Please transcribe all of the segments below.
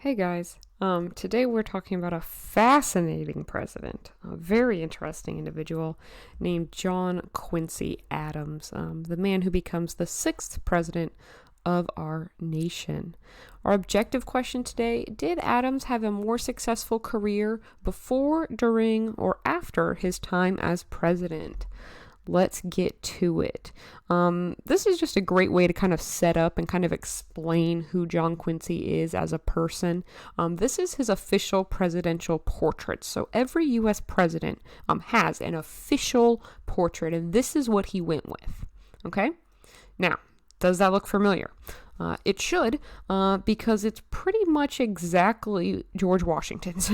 Hey guys, today we're talking about a fascinating president, a very interesting individual named John Quincy Adams, the man who becomes the sixth president of our nation. Our objective question today: did Adams have a more successful career before, during, or after his time as president? Let's get to it. This is just a great way to kind of set up and kind of explain who John Quincy is as a person. This is his official presidential portrait. So every U.S. president has an official portrait, and this is what he went with. Okay? Now, does that look familiar? It should, because it's pretty much exactly George Washington's.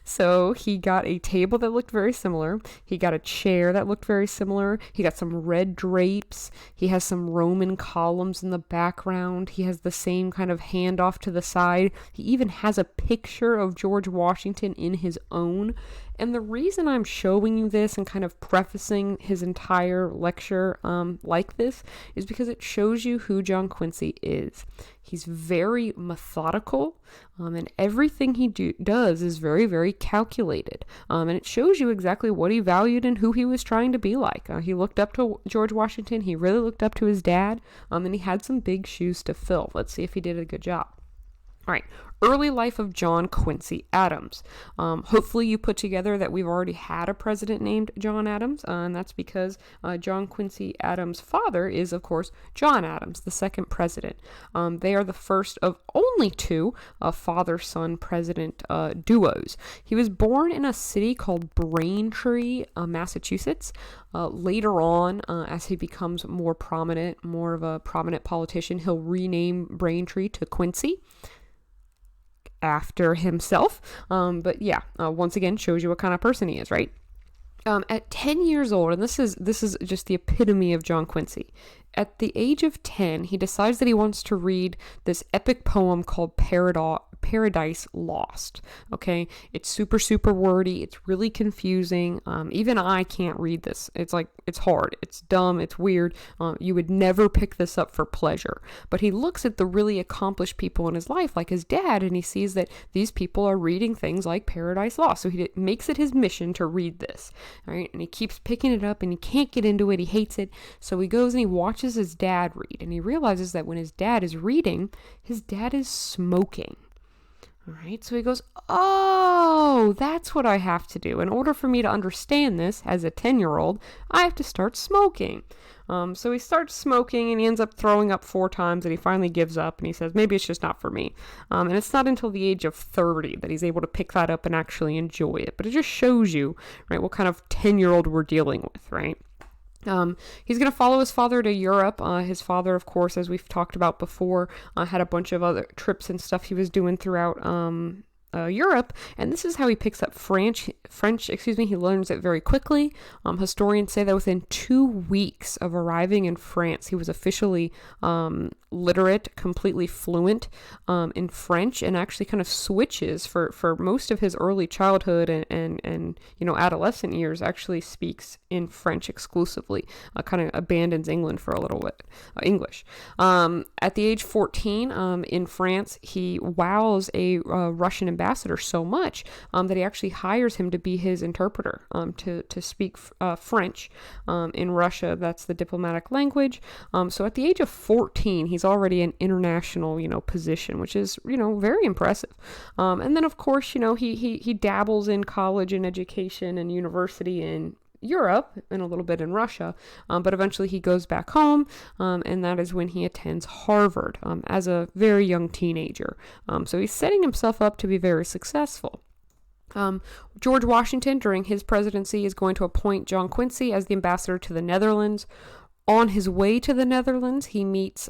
So he got a table that looked very similar. He got a chair that looked very similar. He got some red drapes. He has some Roman columns in the background. He has the same kind of handoff to the side. He even has a picture of George Washington in his own. And the reason I'm showing you this and kind of prefacing his entire lecture like this is because it shows you who John Quincy is. He's very methodical, and everything he does is very, very calculated. And it shows you exactly what he valued and who he was trying to be like. He looked up to George Washington. He really looked up to his dad, and he had some big shoes to fill. Let's see if he did a good job. All right, early life of John Quincy Adams. Hopefully you put together that we've already had a president named John Adams, and that's because John Quincy Adams' father is, of course, John Adams, the second president. They are the first of only two father-son president duos. He was born in a city called Braintree, Massachusetts. Later on, as he becomes more prominent, more of a prominent politician, he'll rename Braintree to Quincy, after himself. But yeah, once again, shows you what kind of person he is, right? At 10 years old, and this is just the epitome of John Quincy. At the age of 10, he decides that he wants to read this epic poem called Paradise Lost. Okay, it's super, super wordy. It's really confusing. Even I can't read this. It's hard. It's dumb. It's weird. You would never pick this up for pleasure. But he looks at the really accomplished people in his life, like his dad, and he sees that these people are reading things like Paradise Lost. So he makes it his mission to read this. All right, and he keeps picking it up, and he can't get into it. He hates it. So he goes and he watches his dad read, and he realizes that when his dad is reading, his dad is smoking. All right, so he goes, oh, that's what I have to do. In order for me to understand this as a 10-year-old, I have to start smoking. So he starts smoking, and he ends up throwing up 4 times, and he finally gives up, and he says, maybe it's just not for me. And it's not until the age of 30 that he's able to pick that up and actually enjoy it. But it just shows you, right, what kind of 10-year-old we're dealing with, right? He's going to follow his father to Europe. His father, of course, as we've talked about before, had a bunch of other trips and stuff he was doing throughout Europe, and this is how he picks up French. He learns it very quickly. Historians say that within 2 weeks of arriving in France, he was officially literate, completely fluent in French, and actually kind of switches for most of his early childhood and adolescent years, actually speaks in French exclusively, kind of abandons England for a little bit, English. At the age 14, in France, he wows a Russian ambassador so much that he actually hires him to be his interpreter, to speak French in Russia. That's the diplomatic language. So at the age of 14, he's already an international, position, which is, very impressive. And then, of course, he dabbles in college and education and university in Europe and a little bit in Russia, but eventually he goes back home, and that is when he attends Harvard as a very young teenager. So he's setting himself up to be very successful. George Washington, during his presidency, is going to appoint John Quincy as the ambassador to the Netherlands. On his way to the Netherlands, he meets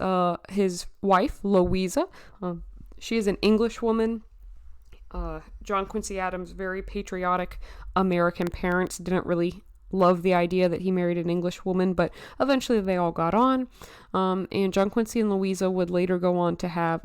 his wife, Louisa. She is an English woman. John Quincy Adams' very patriotic American parents didn't really love the idea that he married an English woman, but eventually they all got on. And John Quincy and Louisa would later go on to have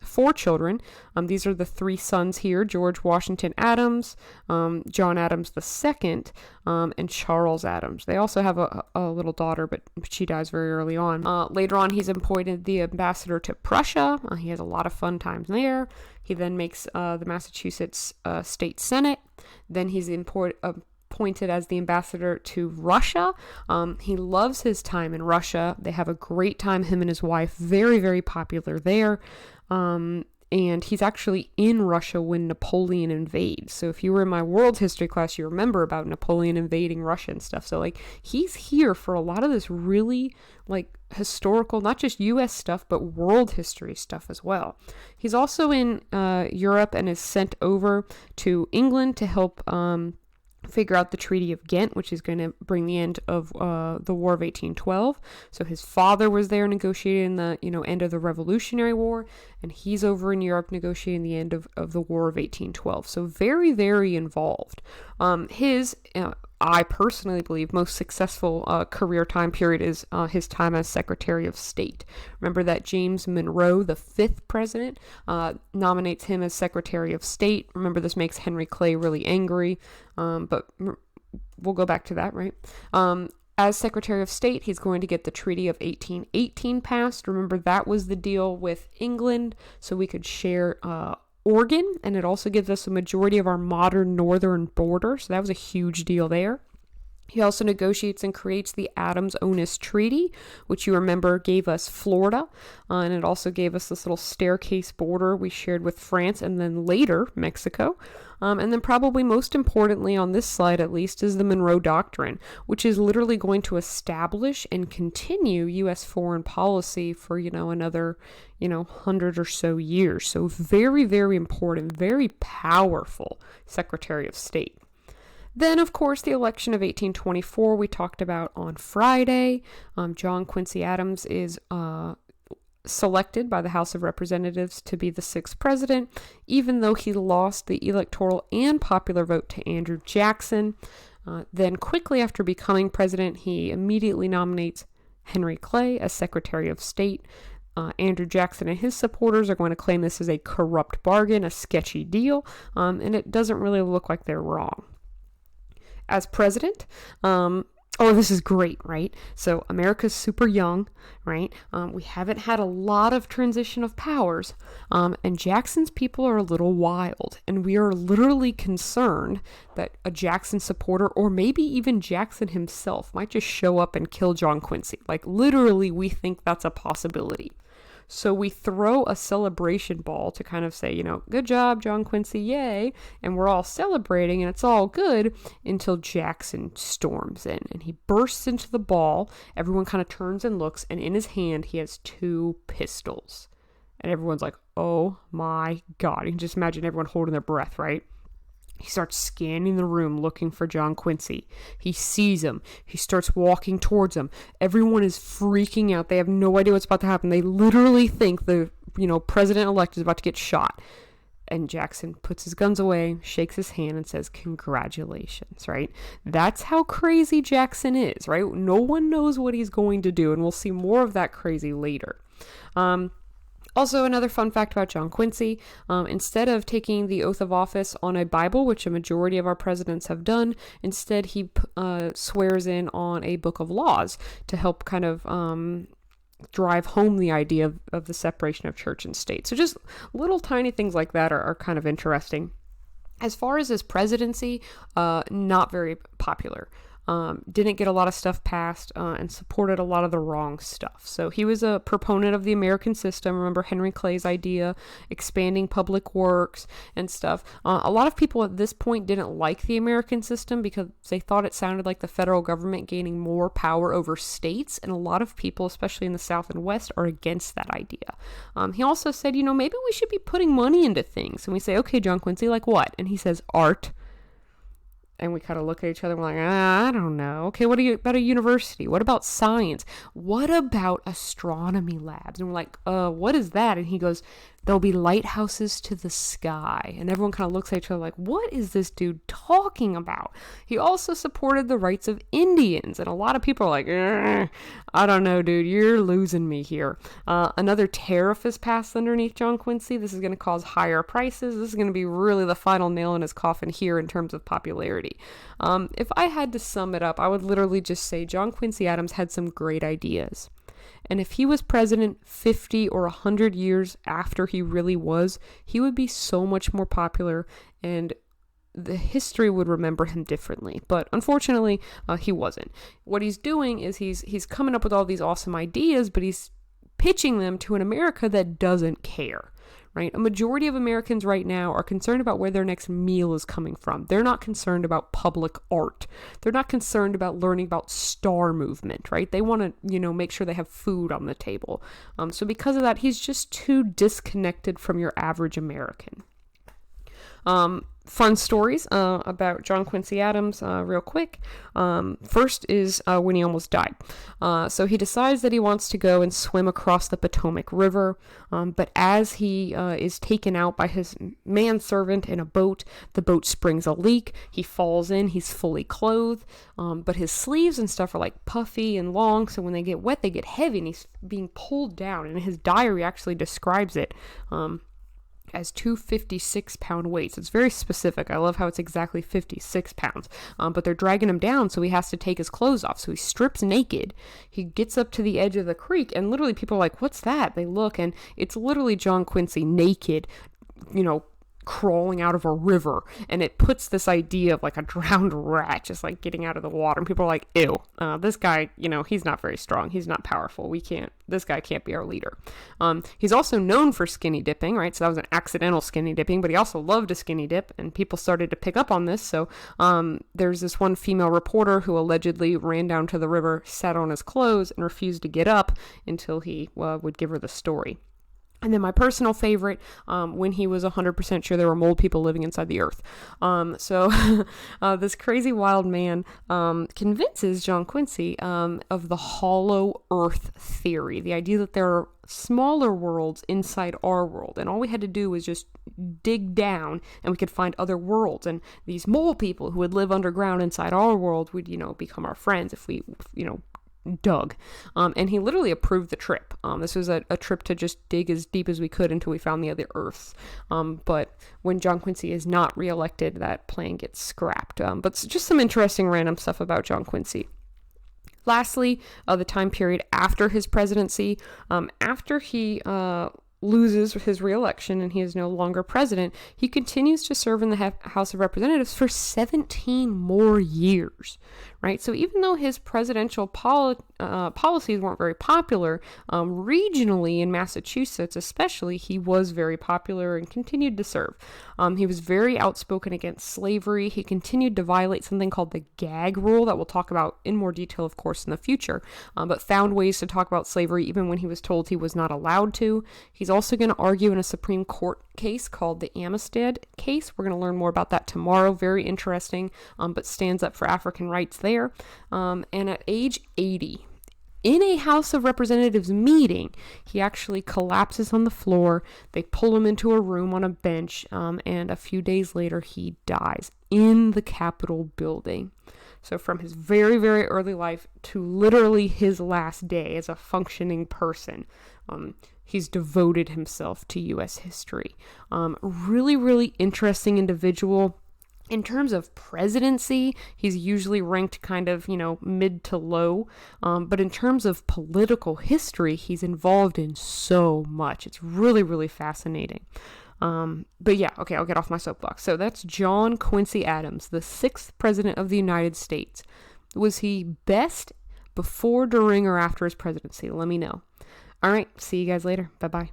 4 children. These are the 3 sons here: George Washington Adams, John Adams II, and Charles Adams. They also have a little daughter, but she dies very early on. Later on, he's appointed the ambassador to Prussia. He has a lot of fun times there. He then makes the Massachusetts State Senate. Then he's appointed as the ambassador to Russia. He loves his time in Russia. They have a great time, him and his wife, very, very popular there. And he's actually in Russia when Napoleon invades. So if you were in my world history class, you remember about Napoleon invading Russia and stuff. So like he's here for a lot of this really like historical, not just US stuff, but world history stuff as well. He's also in Europe and is sent over to England to help figure out the Treaty of Ghent, which is going to bring the end of the War of 1812. So his father was there negotiating the end of the Revolutionary War, and he's over in Europe negotiating the end of the War of 1812. So very, very involved. I personally believe, most successful career time period is his time as Secretary of State. Remember that James Monroe, the 5th president, nominates him as Secretary of State. Remember, this makes Henry Clay really angry, but we'll go back to that, right? As Secretary of State, he's going to get the Treaty of 1818 passed. Remember, that was the deal with England, so we could share Oregon, and it also gives us a majority of our modern northern border, so that was a huge deal there. He also negotiates and creates the Adams-Onis Treaty, which you remember gave us Florida, and it also gave us this little staircase border we shared with France and then later Mexico. And then probably most importantly on this slide at least is the Monroe Doctrine, which is literally going to establish and continue U.S. foreign policy for, another, 100 or so years. So very, very important, very powerful Secretary of State. Then, of course, the election of 1824 we talked about on Friday. John Quincy Adams is selected by the House of Representatives to be the 6th president, even though he lost the electoral and popular vote to Andrew Jackson. Then quickly after becoming president, he immediately nominates Henry Clay as Secretary of State. Andrew Jackson and his supporters are going to claim this is a corrupt bargain, a sketchy deal, and it doesn't really look like they're wrong. As president, this is great, right? So America's super young, right? We haven't had a lot of transition of powers, and Jackson's people are a little wild, and we are literally concerned that a Jackson supporter, or maybe even Jackson himself, might just show up and kill John Quincy. Like literally, we think that's a possibility. So we throw a celebration ball to kind of say, good job, John Quincy, yay. And we're all celebrating and it's all good until Jackson storms in and he bursts into the ball. Everyone kind of turns and looks, and in his hand, he has 2 pistols. And everyone's like, oh my God. You can just imagine everyone holding their breath, right? He starts scanning the room looking for John Quincy. He sees him. He starts walking towards him. Everyone is freaking out. They have no idea what's about to happen. They literally think the, president-elect is about to get shot. And Jackson puts his guns away, shakes his hand, and says, congratulations, right? That's how crazy Jackson is, right? No one knows what he's going to do, and we'll see more of that crazy later. Also, another fun fact about John Quincy, instead of taking the oath of office on a Bible, which a majority of our presidents have done, instead he swears in on a book of laws to help kind of drive home the idea of the separation of church and state. So just little tiny things like that are kind of interesting. As far as his presidency, not very popular. Didn't get a lot of stuff passed and supported a lot of the wrong stuff. So he was a proponent of the American system. Remember Henry Clay's idea, expanding public works and stuff. A lot of people at this point didn't like the American system because they thought it sounded like the federal government gaining more power over states. And a lot of people, especially in the South and West, are against that idea. He also said, maybe we should be putting money into things. And we say, okay, John Quincy, like what? And he says, art. And we kind of look at each other and we're like, I don't know. Okay, what about a university? What about science? What about astronomy labs? And we're like, what is that? And he goes, There'll be lighthouses to the sky. And everyone kind of looks at each other like, what is this dude talking about? He also supported the rights of Indians. And a lot of people are like, I don't know, dude, you're losing me here. Another tariff is passed underneath John Quincy. This is going to cause higher prices. This is going to be really the final nail in his coffin here in terms of popularity. If I had to sum it up, I would literally just say John Quincy Adams had some great ideas. And if he was president 50 or 100 years after he really was, he would be so much more popular and the history would remember him differently. But unfortunately, he wasn't. What he's doing is he's coming up with all these awesome ideas, but he's pitching them to an America that doesn't care. Right? A majority of Americans right now are concerned about where their next meal is coming from. They're not concerned about public art. They're not concerned about learning about star movement, right? They want to, make sure they have food on the table. So because of that, he's just too disconnected from your average American. Fun stories about John Quincy Adams real quick. First is when he almost died. So he decides that he wants to go and swim across the Potomac River, but as he is taken out by his manservant in a boat, the boat springs a leak. He falls in. He's fully clothed, but his sleeves and stuff are like puffy and long, so when they get wet, they get heavy, and he's being pulled down, and his diary actually describes it as 256-pound weights. It's very specific. I love how it's exactly 56 pounds. But they're dragging him down, so he has to take his clothes off. So he strips naked. He gets up to the edge of the creek, and literally people are like, what's that? They look, and it's literally John Quincy naked, crawling out of a river, and it puts this idea of like a drowned rat just like getting out of the water, and people are like, ew, this guy, he's not very strong, he's not powerful, this guy can't be our leader. He's also known for skinny dipping, right? So that was an accidental skinny dipping, but he also loved to skinny dip, and people started to pick up on this. So there's this one female reporter who allegedly ran down to the river, sat on his clothes, and refused to get up until he would give her the story. And then my personal favorite, when he was 100% sure there were mold people living inside the earth. So this crazy wild man convinces John Quincy of the hollow earth theory, the idea that there are smaller worlds inside our world, and all we had to do was just dig down and we could find other worlds, and these mole people who would live underground inside our world would, become our friends if we, dug. And he literally approved the trip. This was a trip to just dig as deep as we could until we found the other Earths. But when John Quincy is not reelected, that plan gets scrapped. But just some interesting random stuff about John Quincy. Lastly, the time period after his presidency, after he loses his reelection and he is no longer president, he continues to serve in the House of Representatives for 17 more years, right? So even though his presidential policies weren't very popular, regionally in Massachusetts especially, he was very popular and continued to serve. He was very outspoken against slavery. He continued to violate something called the gag rule that we'll talk about in more detail, of course, in the future, but found ways to talk about slavery even when he was told he was not allowed to. He's also going to argue in a Supreme Court case called the Amistad case. We're going to learn more about that tomorrow. Very interesting, but stands up for African rights there. And at age 80, in a House of Representatives meeting, he actually collapses on the floor. They pull him into a room on a bench, and a few days later, he dies in the Capitol building. So from his very, very early life to literally his last day as a functioning person, he's devoted himself to U.S. history. Really, really interesting individual. In terms of presidency, he's usually ranked kind of, mid to low. But in terms of political history, he's involved in so much. It's really, really fascinating. But yeah, okay, I'll get off my soapbox. So that's John Quincy Adams, the 6th president of the United States. Was he best before, during, or after his presidency? Let me know. All right, see you guys later. Bye-bye.